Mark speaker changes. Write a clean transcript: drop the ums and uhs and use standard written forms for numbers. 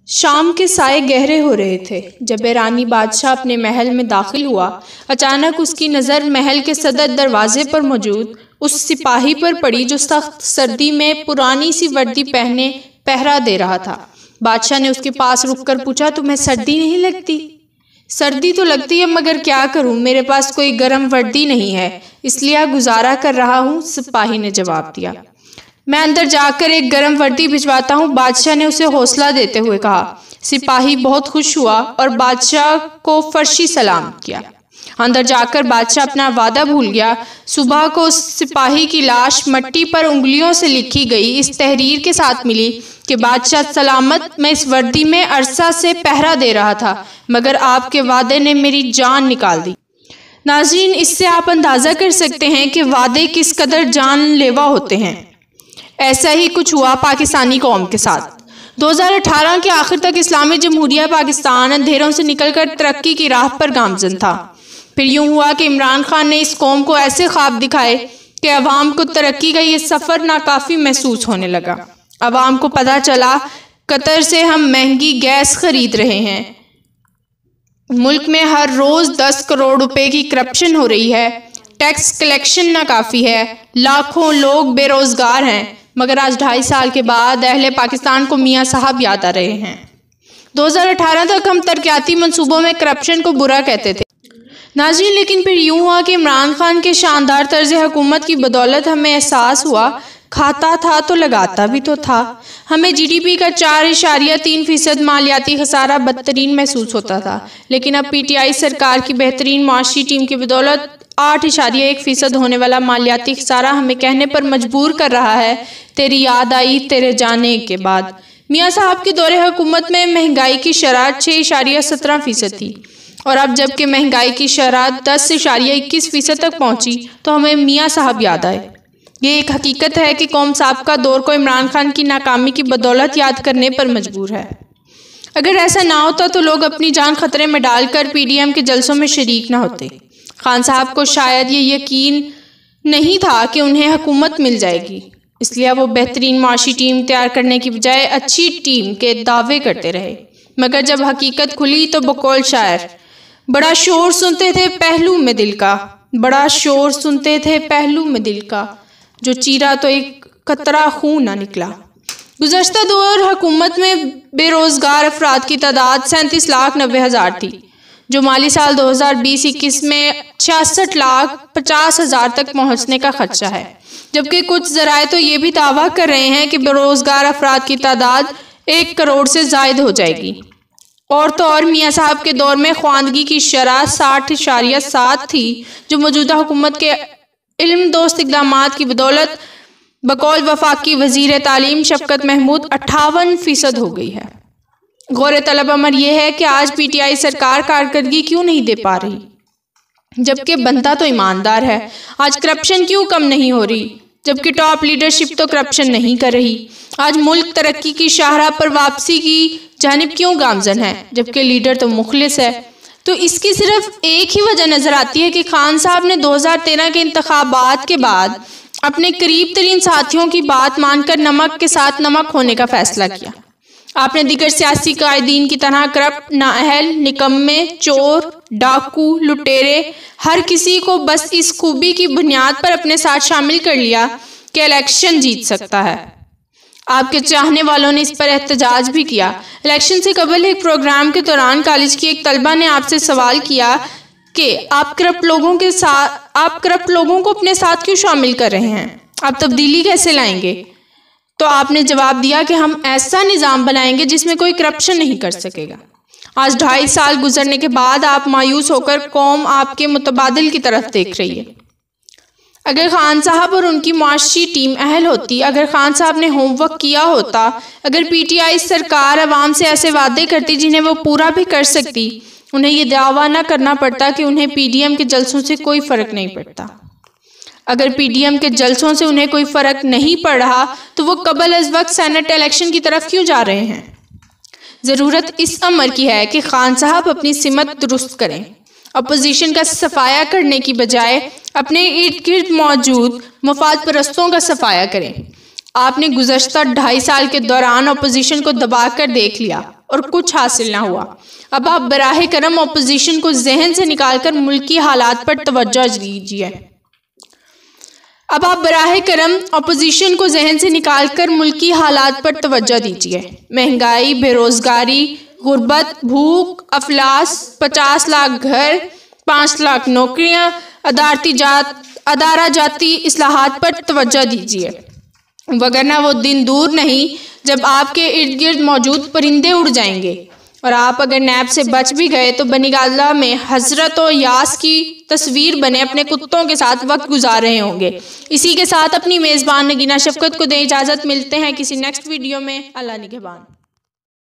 Speaker 1: शाम के साए गहरे हो रहे थे। जब ईरानी बादशाह अपने महल में दाखिल हुआ, अचानक उसकी नज़र महल के सदर दरवाजे पर मौजूद उस सिपाही पर पड़ी जो सख्त सर्दी में पुरानी सी वर्दी पहने पहरा दे रहा था। बादशाह ने उसके पास रुककर पूछा, तुम्हें सर्दी नहीं लगती? सर्दी तो लगती है, मगर क्या करूं, मेरे पास कोई गर्म वर्दी नहीं है, इसलिए गुजारा कर रहा हूं। सिपाही ने जवाब दिया, मैं अंदर जाकर एक गर्म वर्दी भिजवाता हूँ। बादशाह ने उसे हौसला देते हुए कहा। सिपाही बहुत खुश हुआ और बादशाह को फर्शी सलाम किया। अंदर जाकर बादशाह अपना वादा भूल गया। सुबह को उस सिपाही की लाश मट्टी पर उंगलियों से लिखी गई इस तहरीर के साथ मिली कि बादशाह सलामत, मैं इस वर्दी में अरसा से पहरा दे रहा था, मगर आपके वादे ने मेरी जान निकाल दी। नाज़रीन, इससे आप अंदाज़ा कर सकते हैं कि वादे किस कदर जानलेवा होते हैं। ऐसा ही कुछ हुआ पाकिस्तानी कौम के साथ। 2018 के आखिर तक इस्लामी जमहूरिया पाकिस्तान अंधेरों से निकलकर तरक्की की राह पर गामजन था। फिर यूं हुआ कि इमरान खान ने इस कौम को ऐसे ख्वाब दिखाए कि अवाम को तरक्की का ये सफ़र नाकाफ़ी महसूस होने लगा। अवाम को पता चला कतर से हम महंगी गैस खरीद रहे हैं, मुल्क में हर रोज़ 10 करोड़ रुपए की करप्शन हो रही है, टैक्स कलेक्शन नाकाफ़ी है, लाखों लोग बेरोज़गार हैं। मगर आज 2.5 साल के बाद अहले पाकिस्तान को मियाँ साहब याद आ रहे हैं। 2018 तक हम तरक्याती मंसूबों में करप्शन को बुरा कहते थे नाज़रीन, लेकिन फिर यूं हुआ कि इमरान खान के शानदार तर्ज हुकूमत की बदौलत हमें एहसास हुआ, खाता था तो लगाता भी तो था। हमें GDP का 4.3% मालियाती खसारा बदतरीन महसूस होता था, लेकिन अब PTI सरकार की बेहतरीन माशी टीम की बदौलत 8.1% होने वाला मालियाती खसारा हमें कहने पर मजबूर कर रहा है, तेरी याद आई तेरे जाने के बाद। मियाँ साहब के दौरे हुकूमत में महंगाई की शरह 6.17% थी और अब जबकि महंगाई की शरह 10.21% तक पहुँची तो हमें मियाँ साहब याद आए। ये एक हकीकत है कि कौम साबका दौर को इमरान खान की नाकामी की बदौलत याद करने पर मजबूर है। अगर ऐसा ना होता तो लोग अपनी जान खतरे में डालकर PDM के जलसों में शरीक ना होते। खान साहब को शायद ये यकीन नहीं था कि उन्हें हुकूमत मिल जाएगी, इसलिए वो बेहतरीन माशी टीम तैयार करने की बजाय अच्छी टीम के दावे करते रहे। मगर जब हकीकत खुली तो बकौल शायर, बड़ा शोर सुनते थे पहलू में दिल का, बड़ा शोर सुनते थे पहलू में दिल का, जो चीरा तो एक कतरा खून ना निकला। गुज़श्ता दौर हुकूमत में बेरोज़गार अफराद की तादाद 37,90,000 थी, जो माली साल 2020-21 में 66,50,000 तक पहुंचने का खदशा है। जबकि कुछ ज़राए तो ये भी दावा कर रहे हैं कि बेरोज़गार अफराद की तादाद 1 करोड़ से ज़ायद हो जाएगी। और तो और मियाँ साहब के दौर में ख्वानदगी की शरह 60.7 थी, जो मौजूदा हुकूमत के इल्म दोस्त इक़दामात की बदौलत बकौल वफाकी वज़ीर तालीम शफ़क़त महमूद 58% हो गई है। गौर तलब अमर यह है कि आज PTI सरकार कारकर्दगी क्यों नहीं दे पा रही, जबकि बनता तो ईमानदार है। आज करप्शन क्यों कम नहीं हो रही, जबकि टॉप लीडरशिप तो करप्शन नहीं कर रही। आज मुल्क तरक्की की शाहराह पर वापसी की जानिब क्यों गामजन है, जबकि लीडर तो मुखलिस है। तो इसकी सिर्फ एक ही वजह नज़र आती है कि खान साहब ने 2013 के इंतखाबात के बाद अपने करीब तरीन साथियों की बात मानकर नमक के साथ नमक होने का फैसला किया। आपने दीगर सियासी कायदीन की तरह करप्ट, नाअहल, निकम्मे, चोर, डाकू, लुटेरे, हर किसी को बस इस खूबी की बुनियाद पर अपने साथ शामिल कर लिया कि इलेक्शन जीत सकता है। आपके चाहने वालों ने इस पर एहतजाज भी किया। इलेक्शन से कबल एक प्रोग्राम के दौरान कॉलेज की एक तलबा ने आपसे सवाल किया कि आप करप्ट लोगों को अपने साथ क्यों शामिल कर रहे हैं, आप तब्दीली कैसे लाएंगे? तो आपने जवाब दिया कि हम ऐसा निज़ाम बनाएंगे जिसमें कोई करप्शन नहीं कर सकेगा। आज 2.5 साल गुजरने के बाद आप मायूस होकर कौम आपके मुतबादिल की तरफ देख रही है। अगर खान साहब और उनकी मुआशी टीम अहल होती, अगर खान साहब ने होमवर्क किया होता, अगर PTI सरकार अवाम से ऐसे वादे करती जिन्हें वो पूरा भी कर सकती, उन्हें ये दावा ना करना पड़ता कि उन्हें PDM के जलसों से कोई फ़र्क नहीं पड़ता। अगर PDM के जलसों से उन्हें कोई फ़र्क नहीं पड़ रहा तो वो कबल अज़ वक्त सेनेट इलेक्शन की तरफ क्यों जा रहे हैं? ज़रूरत इस अमर की है कि खान साहब अपनी सिमत दुरुस्त करें, अपोजिशन का सफाया करने की बजाय अपने इर्द गिर्द मौजूद मफाद परस्तों का सफाया करें। आपने गुज़श्ता 2.5 साल के दौरान अपोजिशन को दबा कर देख लिया और कुछ हासिल ना हुआ। अब आप बराह करम अपोजिशन को जहन से निकालकर मुल्की हालात पर तवज्जो दीजिए। अब आप बराह करम अपोजिशन को जहन से निकालकर मुल्की हालात पर तवज्जो दीजिए। महंगाई, बेरोजगारी, गुर्बत, भूख, अफलास, 50 लाख घर, 5 लाख नौकरियां, अदारा जाती इस्लाहात पर तवज्जो दीजिए, वगरना वो दिन दूर नहीं जब आपके इर्द गिर्द मौजूद परिंदे उड़ जाएंगे और आप अगर नैब से बच भी गए तो बनीगाला में हजरत और यास की तस्वीर बने अपने कुत्तों के साथ वक्त गुजार रहे होंगे। इसी के साथ अपनी मेज़बान नगीना शफकत को दें इजाज़त। मिलते हैं किसी नेक्स्ट वीडियो में। अल्लाह निगहबान।